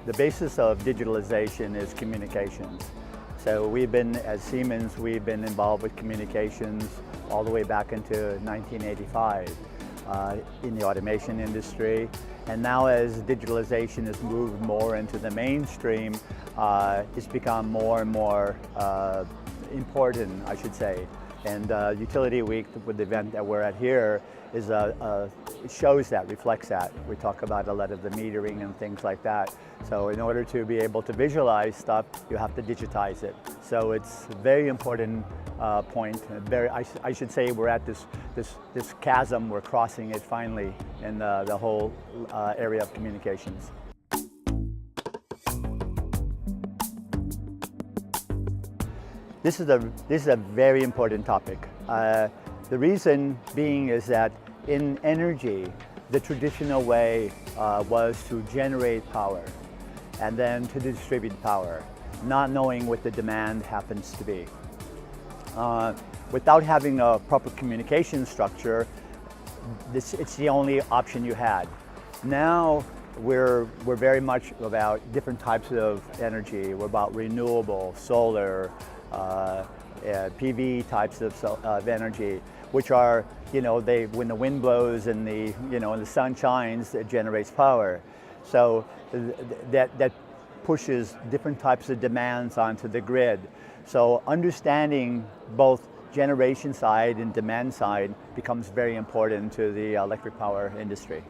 the basis of digitalization is communications. So we've been, as Siemens, we've been involved with communications all the way back into 1985 in the automation industry. And now as digitalization has moved more into the mainstream, it's become more and more important, I should say. And Utility Week, with the event that we're at here, is it shows that, reflects that. We talk about a lot of the metering and things like that. So in order to be able to visualize stuff, you have to digitize it. So it's a very important point. I should say we're at this chasm, we're crossing it finally in the whole area of communications. This is a very important topic. The reason being is that in energy, the traditional way was to generate power and then to distribute power, not knowing what the demand happens to be. Without having a proper communication structure, it's the only option you had. Now we're very much about different types of energy. We're about renewable, solar, PV types of energy, which are, when the wind blows and and the sun shines, it generates power. So that pushes different types of demands onto the grid. So understanding both generation side and demand side becomes very important to the electric power industry.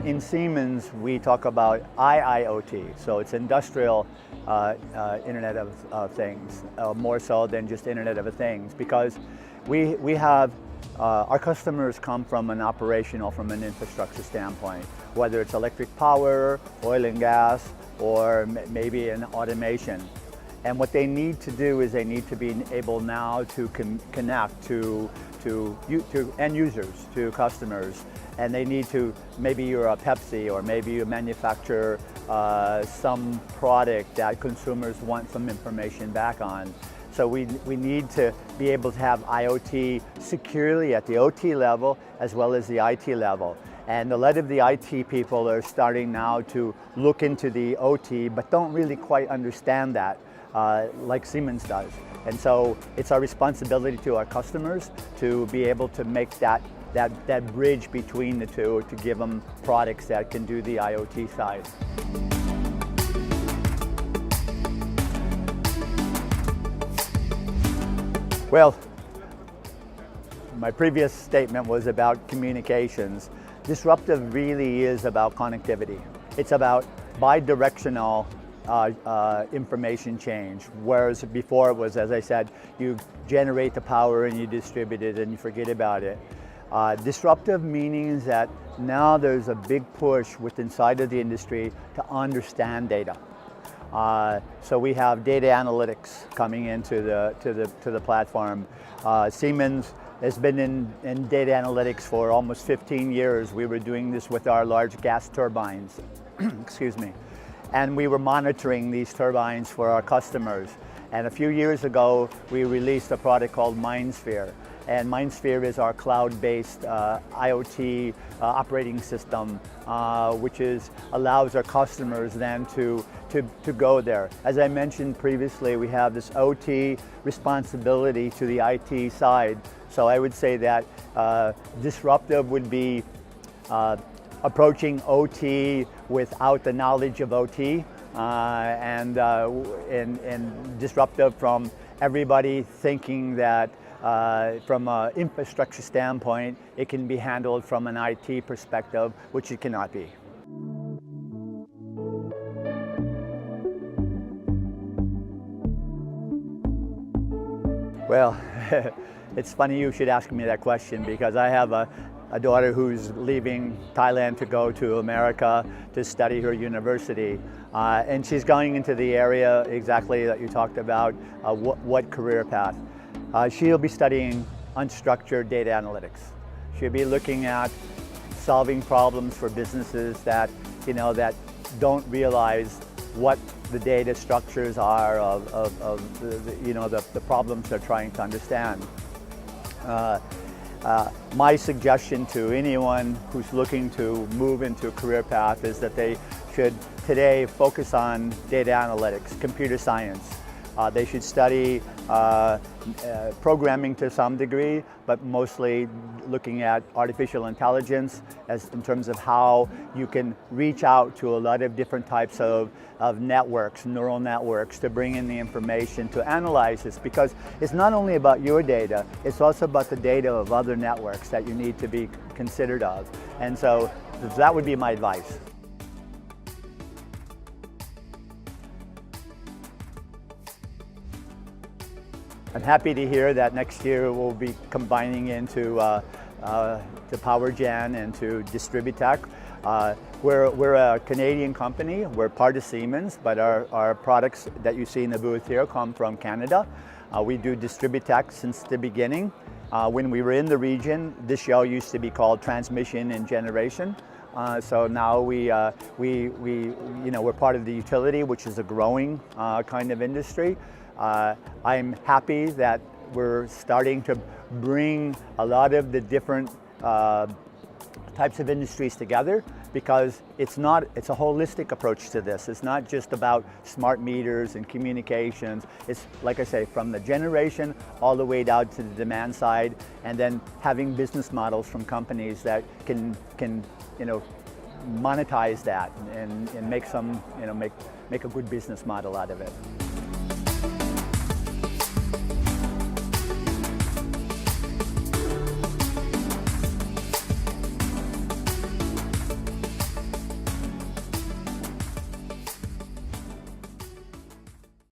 In Siemens, we talk about IIoT, so it's industrial Internet of Things, more so than just Internet of Things, because we have our customers come from an operational, from an infrastructure standpoint, whether it's electric power, oil and gas, or maybe in automation. And what they need to do is they need to be able now to connect to end users, to customers. And they need to, maybe you're a Pepsi, or maybe you manufacture some product that consumers want some information back on. So we need to be able to have IoT securely at the OT level as well as the IT level. And a lot of the IT people are starting now to look into the OT, but don't really quite understand that like Siemens does. And so it's our responsibility to our customers to be able to make that bridge between the two, to give them products that can do the IoT side. Well, my previous statement was about communications. Disruptive really is about connectivity. It's about bi-directional information change, whereas before it was, as I said, you generate the power and you distribute it and you forget about it. Disruptive meaning that now there's a big push inside of the industry to understand data. So we have data analytics coming into the platform. Siemens has been in data analytics for almost 15 years. We were doing this with our large gas turbines, excuse me. And we were monitoring these turbines for our customers. And a few years ago, we released a product called MindSphere. And MindSphere is our cloud-based IoT operating system, which allows our customers then to go there. As I mentioned previously, we have this OT responsibility to the IT side. So I would say that disruptive would be approaching OT without the knowledge of OT, and disruptive from everybody thinking that from an infrastructure standpoint, it can be handled from an IT perspective, which it cannot be. Well, it's funny you should ask me that question, because I have a daughter who's leaving Thailand to go to America to study her university. And she's going into the area exactly that you talked about, what career path. She'll be studying unstructured data analytics. She'll be looking at solving problems for businesses that don't realize what the data structures are of the problems they're trying to understand. my suggestion to anyone who's looking to move into a career path is that they should today focus on data analytics, computer science. They should study programming to some degree, but mostly looking at artificial intelligence as in terms of how you can reach out to a lot of different types of networks, neural networks, to bring in the information, to analyze this, because it's not only about your data, it's also about the data of other networks that you need to be considered of. And so that would be my advice. I'm happy to hear that next year we'll be combining into to PowerGen and to Distributech. We're a Canadian company. We're part of Siemens, but our products that you see in the booth here come from Canada. We do Distributech since the beginning. When we were in the region, this show used to be called Transmission and Generation. So now we're part of the utility, which is a growing kind of industry. I'm happy that we're starting to bring a lot of the different types of industries together, because it's a holistic approach to this. It's not just about smart meters and communications. It's, like I say, from the generation all the way down to the demand side, and then having business models from companies that can monetize that and make some, make a good business model out of it.